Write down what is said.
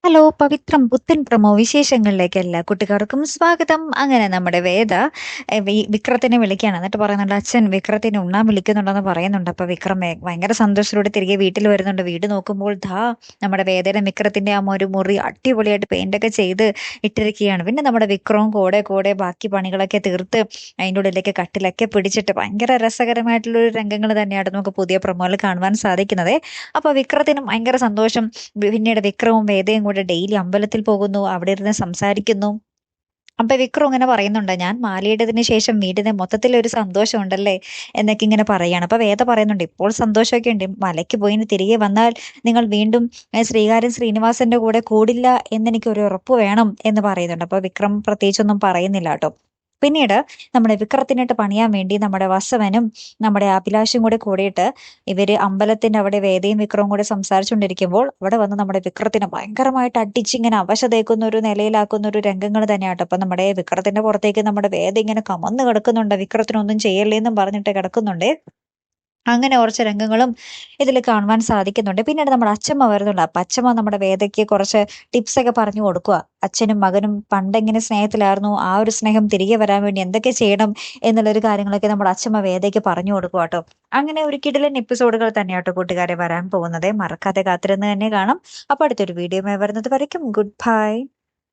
Hello പവിത്രം പുത്തൻ promo വിശേഷങ്ങളിലേക്ക് എല്ലാ കുട്ടികൾക്കും സ്വാഗതം. അങ്ങനെ നമ്മുടെ വേദ വിക്രത്തിനെ വിളിക്കുകയാണ്. എന്നിട്ട് പറയുന്നുണ്ട്, അച്ഛൻ വിക്രത്തിനെ ഉണ്ണാൻ വിളിക്കുന്നുണ്ടെന്ന് പറയുന്നുണ്ട്. അപ്പൊ വിക്രം ഭയങ്കര സന്തോഷത്തോടെ തിരികെ വീട്ടിൽ വരുന്നുണ്ട്. വീട് നോക്കുമ്പോൾ നമ്മുടെ വേദയുടെ വിക്രത്തിന്റെ ആ ഒരു മുറി അടിപൊളിയായിട്ട് പെയിന്റൊക്കെ ചെയ്ത് ഇട്ടിരിക്കുകയാണ്. പിന്നെ നമ്മുടെ വിക്രവും കൂടെ കൂടെ ബാക്കി പണികളൊക്കെ തീർത്ത് അതിൻ്റെ ഉള്ളിലേക്ക് കട്ടിലൊക്കെ പിടിച്ചിട്ട് ഭയങ്കര രസകരമായിട്ടുള്ള ഒരു രംഗങ്ങൾ തന്നെയാണ് നമുക്ക് പുതിയ പ്രമോയിൽ കാണുവാൻ സാധിക്കുന്നത്. അപ്പൊ വിക്രത്തിനും ഭയങ്കര സന്തോഷം. പിന്നീട് വിക്രവും വേദയും കൂടെ ഡെയിലി അമ്പലത്തിൽ പോകുന്നു, അവിടെ ഇരുന്ന് സംസാരിക്കുന്നു. അപ്പൊ വിക്രം ഇങ്ങനെ പറയുന്നുണ്ട്, ഞാൻ മാലയിട്ടതിന് ശേഷം വീടിന് മൊത്തത്തിൽ ഒരു സന്തോഷം ഉണ്ടല്ലേ എന്നൊക്കെ ഇങ്ങനെ പറയാണ്. അപ്പൊ വേദ പറയുന്നുണ്ട്, ഇപ്പോൾ സന്തോഷമൊക്കെ ഉണ്ട്, മലയ്ക്ക് പോയി തിരികെ വന്നാൽ നിങ്ങൾ വീണ്ടും ശ്രീകാര്യൻ ശ്രീനിവാസന്റെ കൂടെ കൂടില്ല എന്നെനിക്ക് ഒരു ഉറപ്പ് വേണം എന്ന് പറയുന്നുണ്ട്. അപ്പൊ വിക്രം പ്രത്യേകിച്ചൊന്നും പറയുന്നില്ല കേട്ടോ. പിന്നീട് നമ്മുടെ വിക്രത്തിനിട്ട് പണിയാൻ വേണ്ടി നമ്മുടെ വസവനും നമ്മുടെ അഭിലാഷും കൂടെ കൂടിയിട്ട് ഇവര് അമ്പലത്തിന്റെ അവിടെ വേദയും വിക്രവും കൂടെ സംസാരിച്ചുകൊണ്ടിരിക്കുമ്പോൾ അവിടെ വന്ന് നമ്മുടെ വിക്രത്തിനെ ഭയങ്കരമായിട്ട് അടിച്ചിങ്ങനെ അവശതേക്കുന്ന ഒരു നിലയിലാക്കുന്ന ഒരു രംഗങ്ങൾ തന്നെയാട്ടോ. അപ്പൊ നമ്മുടെ വിക്രത്തിന്റെ പുറത്തേക്ക് നമ്മുടെ വേദ ഇങ്ങനെ കമന്ന് കിടക്കുന്നുണ്ട്, വിക്രത്തിനൊന്നും ചെയ്യല്ലേന്നും പറഞ്ഞിട്ട് കിടക്കുന്നുണ്ട്. അങ്ങനെ കുറച്ച് രംഗങ്ങളും ഇതിൽ കാണുവാൻ സാധിക്കുന്നുണ്ട്. പിന്നീട് നമ്മുടെ അച്ഛമ്മ വരുന്നുണ്ട്. അപ്പൊ അച്ഛമ്മ നമ്മുടെ വേദയ്ക്ക് കുറച്ച് ടിപ്സ് ഒക്കെ പറഞ്ഞു കൊടുക്കുക. അച്ഛനും മകനും പണ്ടെങ്ങനെ സ്നേഹത്തിലായിരുന്നു, ആ ഒരു സ്നേഹം തിരികെ വരാൻ വേണ്ടി എന്തൊക്കെ ചെയ്യണം എന്നുള്ളൊരു കാര്യങ്ങളൊക്കെ നമ്മുടെ അച്ഛമ്മ വേദയ്ക്ക് പറഞ്ഞു കൊടുക്കുക കേട്ടോ. അങ്ങനെ ഒരു കിടിലൻ എപ്പിസോഡുകൾ തന്നെയാട്ടോ കൂട്ടുകാരെ വരാൻ പോകുന്നത്. മറക്കാതെ കാത്തിരുന്ന് തന്നെ കാണാം. അപ്പൊ അടുത്തൊരു വീഡിയോ വരുന്നത് വരയ്ക്കും ഗുഡ് ബൈ.